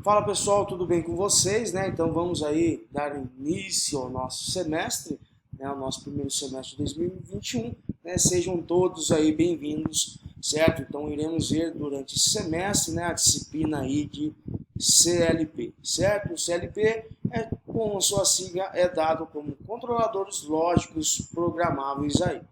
Fala pessoal, tudo bem com vocês, né? Então vamos aí dar início ao nosso semestre, né? O nosso primeiro semestre de 2021, né? Sejam todos aí bem-vindos, certo? Então iremos ver durante esse semestre, né, a disciplina aí de CLP, certo? O CLP é, com sua sigla, é dado como controladores lógicos programáveis aí.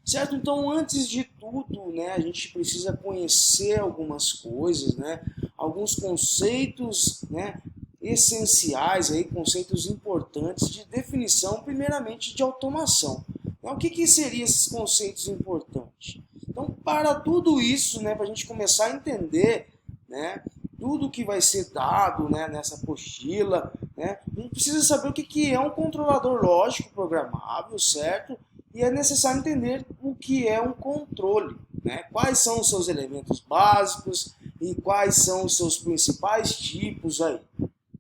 Certo? Então, antes de tudo, né, a gente precisa conhecer algumas coisas, né, alguns conceitos, né, essenciais, aí, conceitos importantes de definição, primeiramente de automação. Então, o que seriam esses conceitos importantes? Então, para tudo isso, né, para a gente começar a entender, né, tudo que vai ser dado, né, nessa apostila, né, a gente precisa saber o que é um controlador lógico programável, certo? E é necessário entender o que é um controle, né? Quais são os seus elementos básicos e quais são os seus principais tipos aí,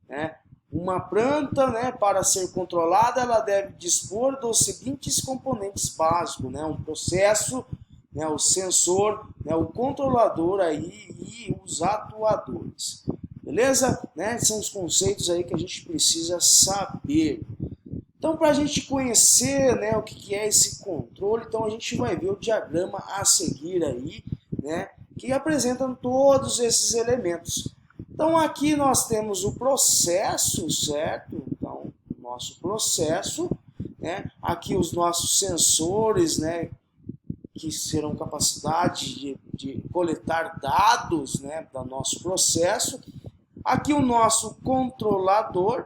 né? Uma planta, né, para ser controlada, ela deve dispor dos seguintes componentes básicos, né? Um processo, né, o sensor, né, o controlador aí e os atuadores. Beleza? Né? São os conceitos aí que a gente precisa saber. Então, para a gente conhecer, né, o que é esse controle, então a gente vai ver o diagrama a seguir aí, né, que apresentam todos esses elementos. Então, aqui nós temos o processo, certo? Então, nosso processo, né, aqui os nossos sensores, né, que serão capacidade de coletar dados, né, do nosso processo. Aqui o nosso controlador,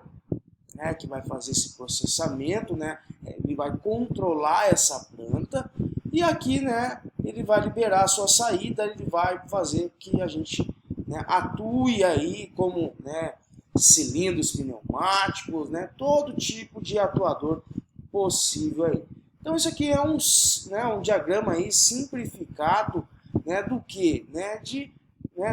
né, que vai fazer esse processamento, né, ele vai controlar essa planta e aqui, né, ele vai liberar a sua saída, ele vai fazer que a gente, né, atue aí como, né, cilindros pneumáticos, né, todo tipo de atuador possível aí. Então isso aqui é um diagrama aí simplificado, né, do que, né,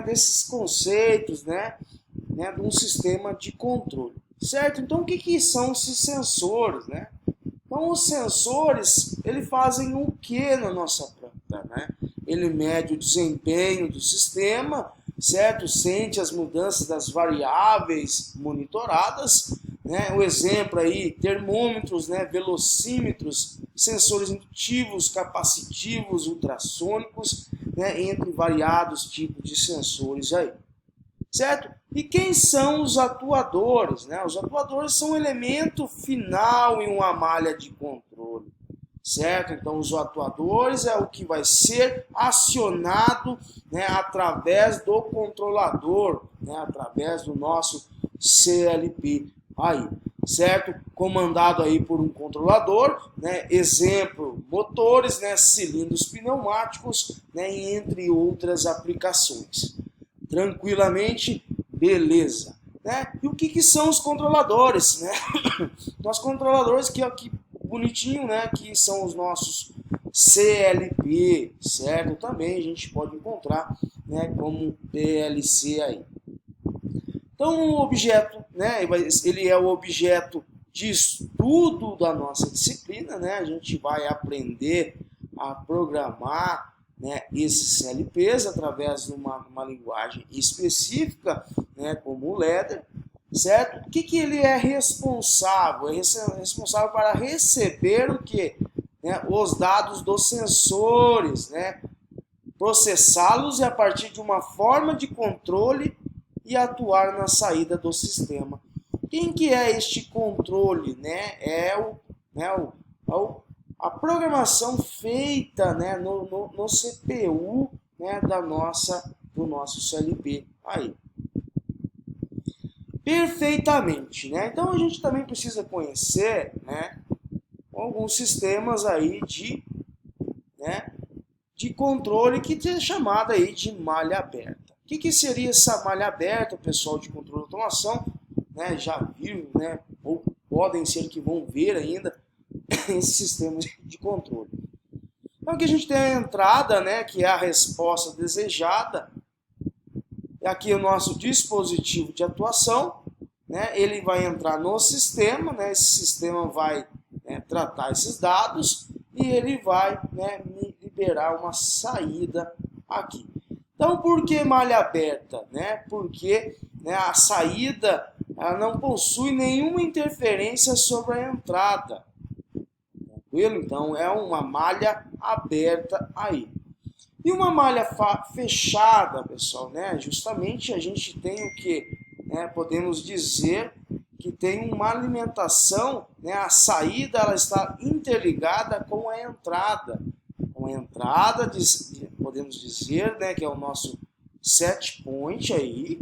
desses conceitos, né, de um sistema de controle. Certo? Então, o que são esses sensores, né? Então, os sensores, eles fazem o que na nossa planta, né? Ele mede o desempenho do sistema, certo? Sente as mudanças das variáveis monitoradas, né? O exemplo aí, termômetros, né? Velocímetros, sensores indutivos, capacitivos, ultrassônicos, né? Entre variados tipos de sensores aí. Certo? E quem são os atuadores? Né? Os atuadores são um elemento final em uma malha de controle. Certo? Então, os atuadores é o que vai ser acionado, né, através do controlador, né, através do nosso CLP aí, certo? Comandado aí por um controlador, né, exemplo, motores, né, cilindros pneumáticos, né, entre outras aplicações. Tranquilamente, beleza. Né? E o que são os controladores? Né? Os controladores que aqui bonitinho, né? Que são os nossos CLP, certo? Também a gente pode encontrar, né, como PLC aí. Então o objeto, né? Ele é o objeto de estudo da nossa disciplina, né? A gente vai aprender a programar, né, esses CLPs através de uma linguagem específica, né, como o Ladder, certo? O que ele é responsável? É responsável para receber o que? Né, os dados dos sensores, né, processá-los e a partir de uma forma de controle e atuar na saída do sistema. Quem que é este controle? Né? A programação feita, né, no CPU, né, do nosso CLP. Aí. Perfeitamente. Né? Então a gente também precisa conhecer, né, alguns sistemas aí de controle que é chamada aí de malha aberta. O que seria essa malha aberta, pessoal de controle de automação? Né, já viram, né, ou podem ser que vão ver ainda esses sistemas de controle. Então aqui a gente tem a entrada, né, que é a resposta desejada. Aqui é o nosso dispositivo de atuação, né, ele vai entrar no sistema, né, esse sistema vai, né, tratar esses dados e ele vai, né, me liberar uma saída aqui. Então, por que malha aberta? Né? Porque né, a saída ela não possui nenhuma interferência sobre a entrada. Tranquilo? Então é uma malha aberta aí. E uma malha fechada, pessoal, né? Justamente a gente tem o que? Né? Podemos dizer que tem uma alimentação, né? A saída ela está interligada com a entrada. Com a entrada, podemos dizer, né, que é o nosso set point aí,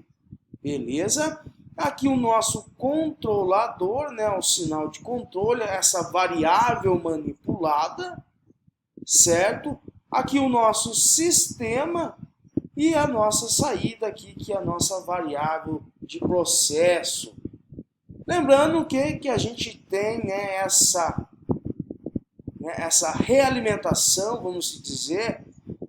beleza? Aqui o nosso controlador, né, o sinal de controle, essa variável manipulada, certo? Aqui o nosso sistema e a nossa saída aqui, que é a nossa variável de processo. Lembrando que a gente tem, né, essa realimentação, vamos dizer,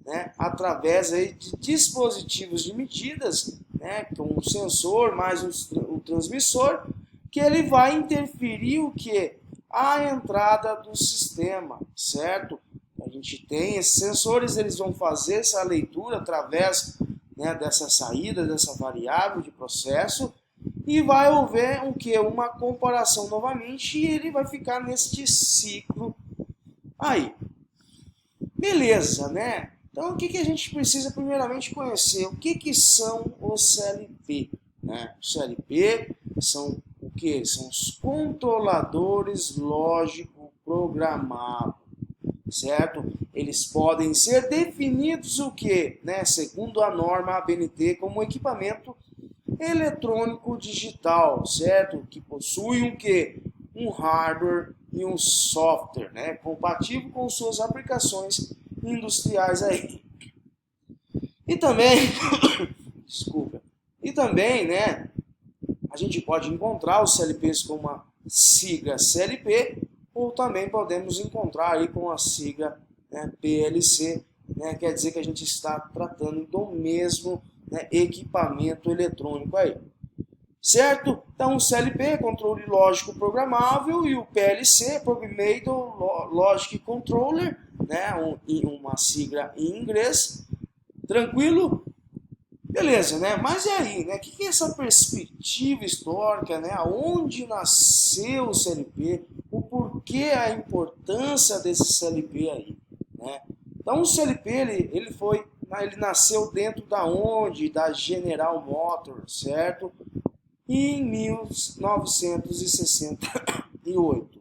né, através aí de dispositivos de medidas, né, com o sensor mais o transmissor, que ele vai interferir o que? A entrada do sistema, certo? A gente tem esses sensores, eles vão fazer essa leitura através, né, dessa saída, dessa variável de processo, e vai haver o que? Uma comparação novamente, e ele vai ficar neste ciclo aí. Beleza, né? Então, o que a gente precisa primeiramente conhecer? O que são os CLP? Né? Os CLP são o que? São os controladores lógico programáveis, certo? Eles podem ser definidos o que? Né? Segundo a norma ABNT, como equipamento eletrônico digital, certo? Que possui o que? Um hardware e um software, né? Compatível com suas aplicações industriais aí. E também, desculpa, e também, né, a gente pode encontrar os CLPs com uma sigla CLP, ou também podemos encontrar aí com a sigla, né, PLC, né, quer dizer que a gente está tratando do mesmo, né, equipamento eletrônico aí. Certo? Então, o CLP, controle lógico programável, e o PLC, Programmable Logic Controller, né, uma sigla em inglês. Tranquilo? Beleza, né? Mas e aí, né? O que é essa perspectiva histórica, né? Aonde nasceu o CLP? O porquê a importância desse CLP aí, né? Então, o CLP, ele nasceu dentro da onde? Da General Motors, certo? Em 1968.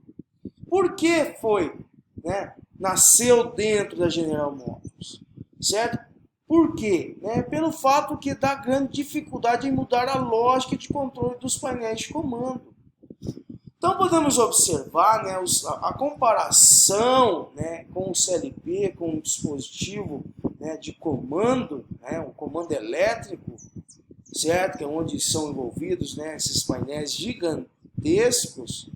Por que foi, né? Nasceu dentro da General Motors, certo? Por quê? Né? Pelo fato que dá grande dificuldade em mudar a lógica de controle dos painéis de comando. Então podemos observar, né, a comparação, né, com o CLP, com o dispositivo, né, de comando, né, um comando elétrico, certo? Que é onde são envolvidos, né, esses painéis gigantescos.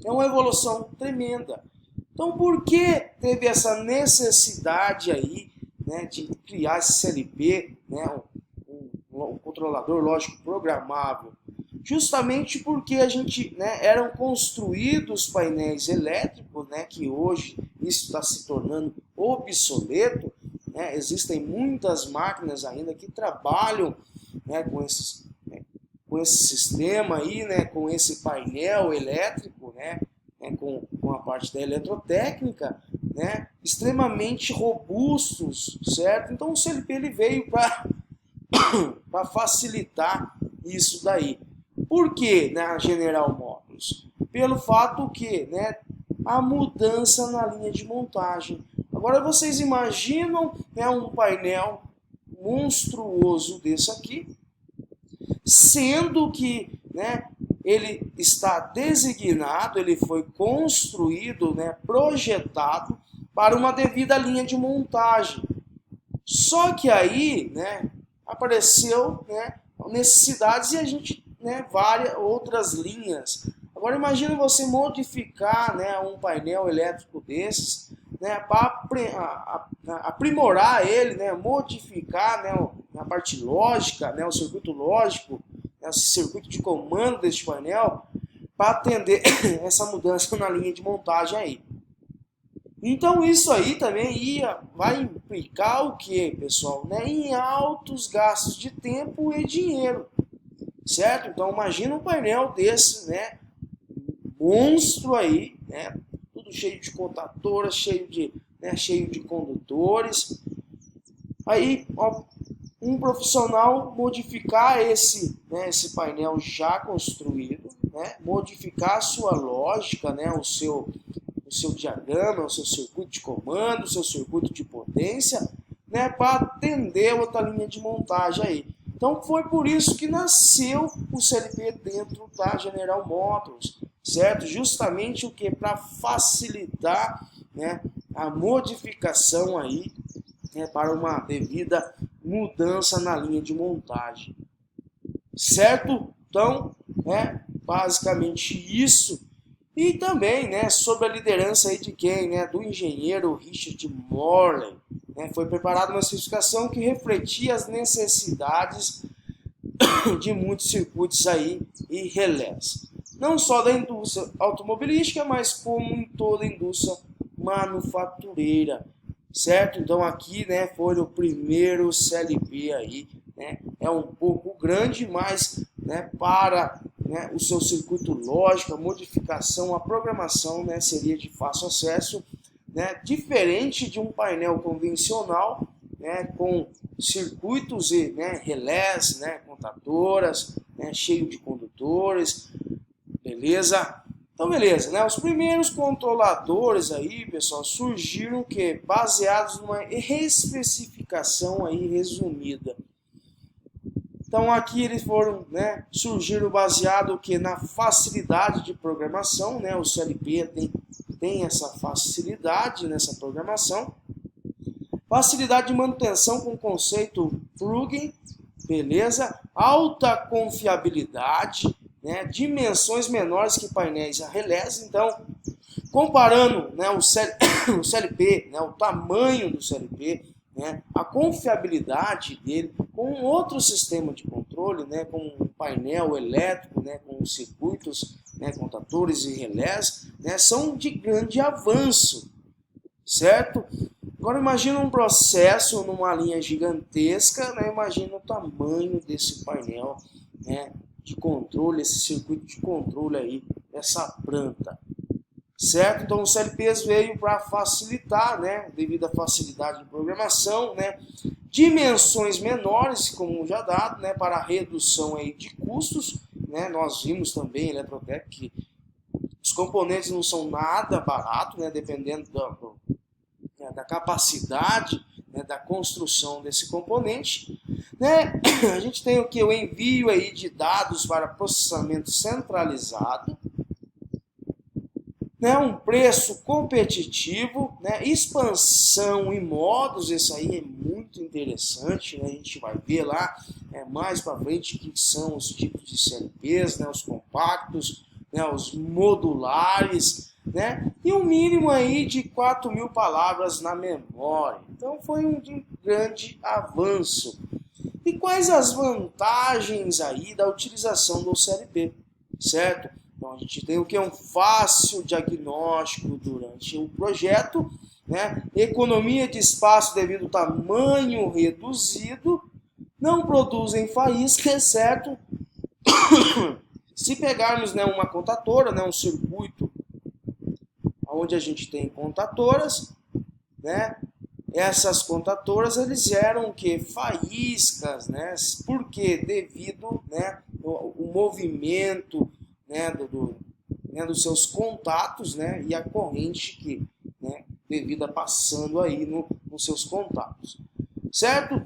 É uma evolução tremenda. Então, por que teve essa necessidade aí, né, de criar esse CLP, né, um controlador lógico programável? Justamente porque né, eram construídos painéis elétricos, né, que hoje isso está se tornando obsoleto, né? Existem muitas máquinas ainda que trabalham, né, com esse sistema aí, né, com esse painel elétrico, né, com a parte da eletrotécnica, né, extremamente robustos, certo? Então o CLP ele veio para facilitar isso daí. Por que na General Motors? Pelo fato que, né, a mudança na linha de montagem. Agora vocês imaginam, né, um painel monstruoso desse aqui, sendo que, né, ele está designado, ele foi construído, né, projetado para uma devida linha de montagem. Só que aí, né, apareceu, né, necessidades e a gente, né, várias outras linhas. Agora imagine você modificar, né, um painel elétrico desses, né, para aprimorar ele, né, modificar, né, a parte lógica, né, o circuito lógico, né, o circuito de comando deste painel, para atender essa mudança na linha de montagem aí. Então isso aí também vai implicar o que, pessoal? Né, em altos gastos de tempo e dinheiro. certo? Então imagina um painel desse, né, monstro aí, né, tudo cheio de contadoras, cheio de condutores. Aí, ó, um profissional modificar esse painel já construído, né, modificar a sua lógica, né, o seu diagrama, o seu circuito de comando, o seu circuito de potência, né, para atender outra linha de montagem aí. Então foi por isso que nasceu o CLP dentro da General Motors, certo? Justamente o que? Para facilitar, né, a modificação aí, né, para uma devida mudança na linha de montagem, certo? Então, basicamente isso. E também, né, sobre a liderança aí de quem? Né, do engenheiro Richard Morley. Né, foi preparada uma especificação que refletia as necessidades de muitos circuitos aí e relés. Não só da indústria automobilística, mas como em toda a indústria manufatureira, certo? Então aqui, né, foi o primeiro CLP aí, né, é um pouco grande, mas, né, para, né, o seu circuito lógico, a modificação, a programação, né, seria de fácil acesso, né, diferente de um painel convencional, né, com circuitos e, né, relés, né, contadoras, né, cheio de condutores, beleza? Então, beleza, né? Os primeiros controladores aí, pessoal, surgiram que baseados numa especificação aí resumida. Então, aqui eles foram, né, surgiram baseado que na facilidade de programação, né? O CLP tem essa facilidade nessa programação. Facilidade de manutenção com o conceito plugin, beleza? Alta confiabilidade, né, dimensões menores que painéis a relés. Então, comparando, né, o CLP, né, o tamanho do CLP, né, a confiabilidade dele com outro sistema de controle, né, com um painel elétrico, né, com circuitos, né, contadores e relés, né, são de grande avanço, certo? Agora imagina um processo numa linha gigantesca, né, imagina o tamanho desse painel, né, de controle, esse circuito de controle aí, essa planta, certo? Então o CLPs veio para facilitar, né, devido à facilidade de programação, né, dimensões menores, como já dado, né, para redução aí de custos, né, nós vimos também em Eletrotec que os componentes não são nada baratos, né, dependendo da capacidade, né, da construção desse componente, né? A gente tem o que? O envio aí de dados para processamento centralizado, né? Um preço competitivo, né? Expansão em modos, isso aí é muito interessante, né? A gente vai ver lá mais para frente que são os tipos de CLPs, né? Os compactos, né? Os modulares, né? E um mínimo aí de 4.000 palavras na memória. Então foi um grande avanço. E quais as vantagens aí da utilização do CLP, certo? Então a gente tem o que? Um fácil diagnóstico durante o projeto, né? Economia de espaço devido ao tamanho reduzido, não produzem faíscas, certo? Se pegarmos, né, uma contadora, né, um circuito onde a gente tem contadoras, né? Essas contadoras eles eram que faíscas, né? Porque devido, né, o movimento, né, dos seus contatos, né, e a corrente que, né, devido a passando aí nos seus contatos, certo?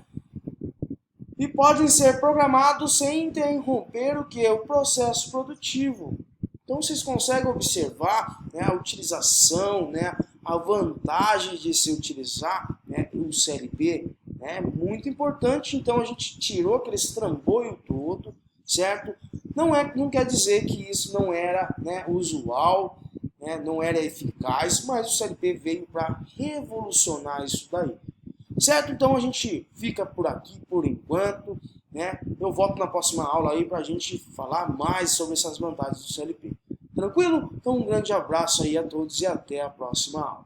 E podem ser programados sem interromper o que? O processo produtivo. Então vocês conseguem observar, né, a utilização, né, a vantagem de se utilizar, né, o CLP, é muito importante. Então a gente tirou aquele trambolho todo, certo? Não quer dizer que isso não era, né, usual, né, não era eficaz, mas o CLP veio para revolucionar isso daí, certo? Então a gente fica por aqui por enquanto, né? Eu volto na próxima aula aí para a gente falar mais sobre essas vantagens do CLP. Tranquilo? Então um grande abraço aí a todos e até a próxima aula.